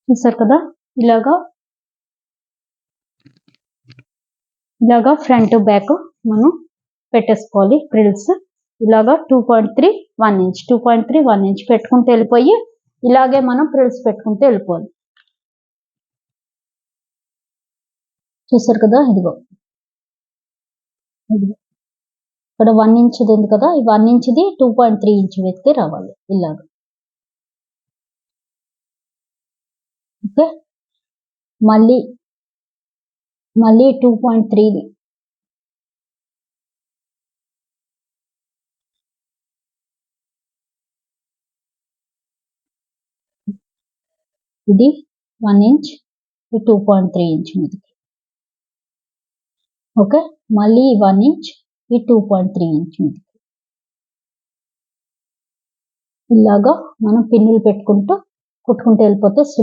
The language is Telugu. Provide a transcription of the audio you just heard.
చూసారు కదా, ఇలాగా ఫ్రంట్ బ్యాక్ మనం పెట్టేసుకోవాలి ఫ్రిల్స్. ఇలాగా 2.3 1 ఇంచ్ 2.3 1 ఇంచ్ పెట్టుకుంటూ వెళ్ళిపోయి ఇలాగే మనం ఫ్రిల్స్ పెట్టుకుంటూ వెళ్ళిపోవాలి. చూసారు కదా, ఇదిగో ఇక్కడ 1 ఇంచ్ ఉంది కదా, ఈ 1 ఇంచ్ది 2.3 ఇంచ్ వెతికి రావాలి ఇలాగా. ఓకే, మళ్ళీ 2.3 ఇది 1 ఇంచ్ 2.3 ఇంచ్ మీదకి. ఓకే, మళ్ళీ 1 ఇంచ్ 2.3 ఇంచ్ మీదకి. ఇలాగా మనం పిన్నులు పెట్టుకుంటూ కుట్టుకుంటూ వెళ్ళిపోతే